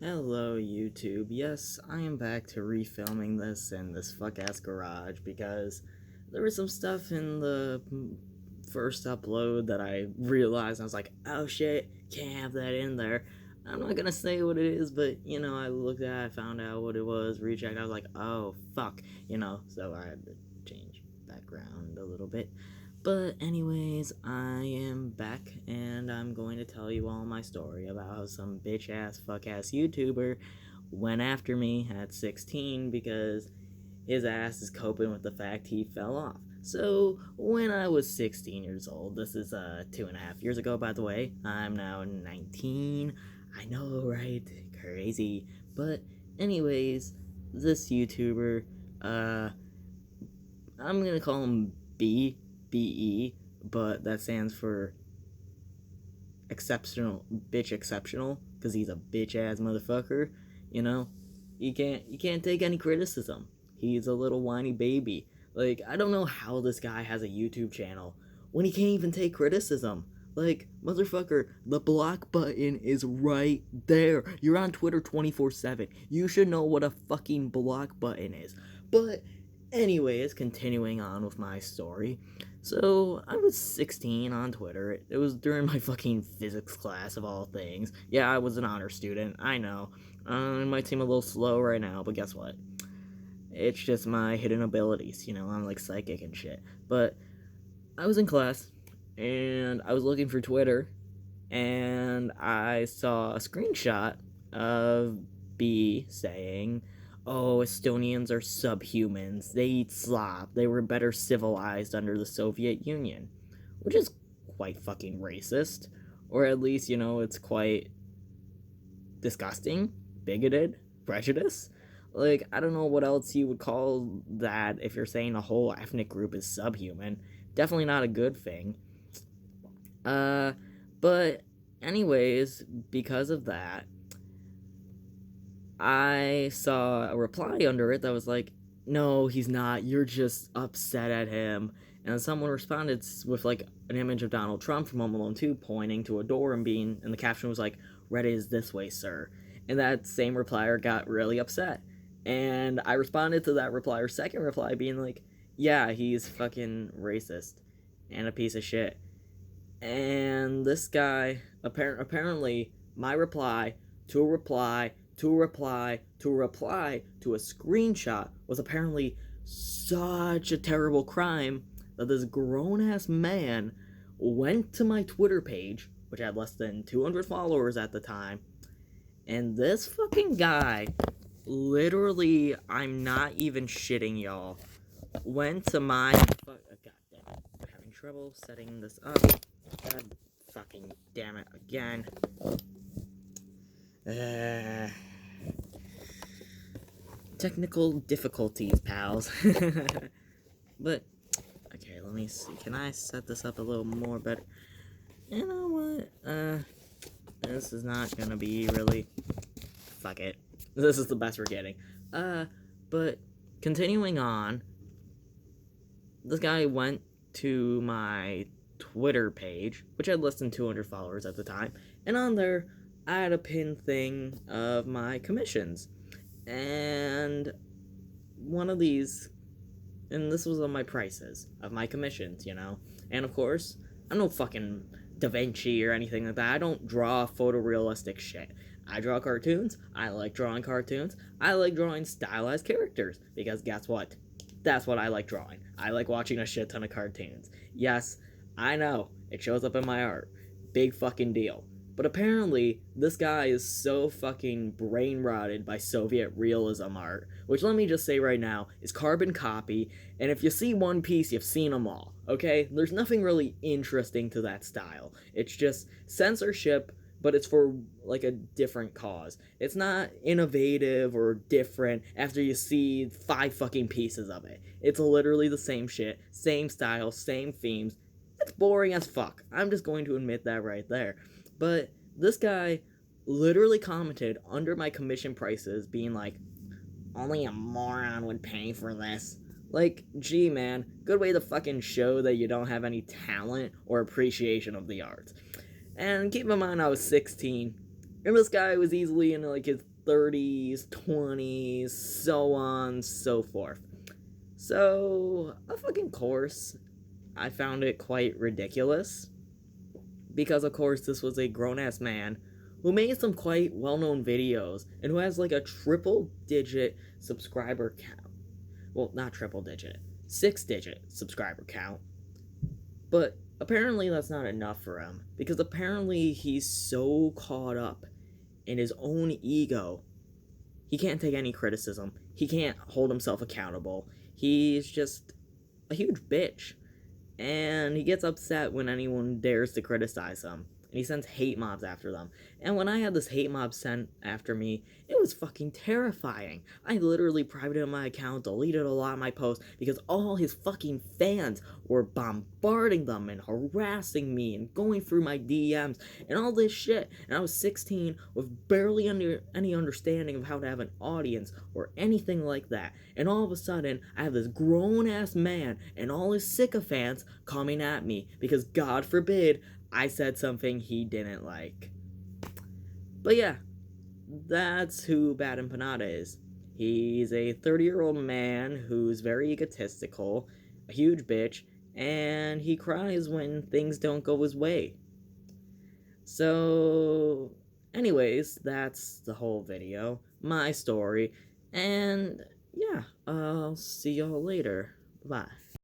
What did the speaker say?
Hello, YouTube. Yes, I am back to refilming this in this fuck-ass garage because there was some stuff in the first upload that I realized. I was like, oh shit, can't have that in there. I'm not gonna say what it is, but, I looked at it, I found out what it was, rechecked, I was like, oh, fuck, so I had to change background a little bit. But anyways, I am back and I'm going to tell you all my story about how some bitch ass fuck ass YouTuber went after me at 16 because his ass is coping with the fact he fell off. So when I was 16 years old, this is 2.5 years ago, by the way. I'm now 19. I know, right? Crazy. But anyways, this YouTuber, I'm gonna call him BE, but that stands for exceptional, bitch exceptional, because he's a bitch ass motherfucker. You know, you can't take any criticism. He's a little whiny baby. Like, I don't know how this guy has a YouTube channel when he can't even take criticism. Like, motherfucker, the block button is right there. You're on Twitter 24/7. You should know what a fucking block button is. But anyways, continuing on with my story. So, I was 16 on Twitter. It was during my fucking physics class, of all things. Yeah, I was an honor student, I know. It might seem a little slow right now, but guess what? It's just my hidden abilities, I'm like psychic and shit. But I was in class, and I was looking for Twitter, and I saw a screenshot of B saying, oh, Estonians are subhumans. They eat slop. They were better civilized under the Soviet Union. Which is quite fucking racist. Or at least, it's quite disgusting, bigoted, prejudice. Like, I don't know what else you would call that if you're saying a whole ethnic group is subhuman. Definitely not a good thing. But anyways, because of that, I saw a reply under it that was like, no, he's not, you're just upset at him. And someone responded with like an image of Donald Trump from Home Alone 2 pointing to a door and the caption was like, Reddit is this way, sir. And that same replier got really upset. And I responded to that replier's second reply being like, yeah, he's fucking racist and a piece of shit. And this guy, apparently, my reply to a reply to a reply to a reply to a screenshot was apparently such a terrible crime that this grown-ass man went to my Twitter page, which had less than 200 followers at the time, and this fucking guy, literally, I'm not even shitting y'all, went to my... God damn it. I'm having trouble setting this up. God fucking damn it again. Technical difficulties, pals. But, okay, let me see. Can I set this up a little more better? You know what? This is not gonna be really... Fuck it. This is the best we're getting. But, continuing on, this guy went to my Twitter page, which had less than 200 followers at the time, and on there, I had a pinned thing of my commissions. And one of these, and this was on my prices of my commissions, And of course, I'm no fucking Da Vinci or anything like that. I don't draw photorealistic shit. I draw cartoons. I like drawing cartoons. I like drawing stylized characters. Because guess what? That's what I like drawing. I like watching a shit ton of cartoons. Yes, I know. It shows up in my art. Big fucking deal. But apparently, this guy is so fucking brain-rotted by Soviet realism art, which let me just say right now, is carbon copy, and if you see One Piece, you've seen them all, okay? There's nothing really interesting to that style. It's just censorship, but it's for, like, a different cause. It's not innovative or different after you see 5 fucking pieces of it. It's literally the same shit, same style, same themes. It's boring as fuck. I'm just going to admit that right there. But this guy literally commented under my commission prices being like, only a moron would pay for this. Like, gee, man, good way to fucking show that you don't have any talent or appreciation of the art. And keep in mind, I was 16. And this guy was easily in like his 30s, 20s, so on, so forth. So, of fucking course, I found it quite ridiculous. Because, of course, this was a grown ass man who made some quite well known videos and who has like a triple digit subscriber count. Well, not triple digit, 6-digit subscriber count. But apparently, that's not enough for him. Because apparently, he's so caught up in his own ego. He can't take any criticism. He can't hold himself accountable. He's just a huge bitch. And he gets upset when anyone dares to criticize him. And he sends hate mobs after them. And when I had this hate mob sent after me, it was fucking terrifying. I literally privated my account, deleted a lot of my posts, because all his fucking fans were bombarding them and harassing me and going through my DMs and all this shit. And I was 16 with barely any understanding of how to have an audience or anything like that. And all of a sudden, I have this grown-ass man and all his sycophants coming at me because, God forbid, I said something he didn't like. But yeah, that's who Bad Empanada is. He's a 30-year-old man who's very egotistical, a huge bitch, and he cries when things don't go his way. So, anyways, that's the whole video, my story, and yeah, I'll see y'all later. Bye.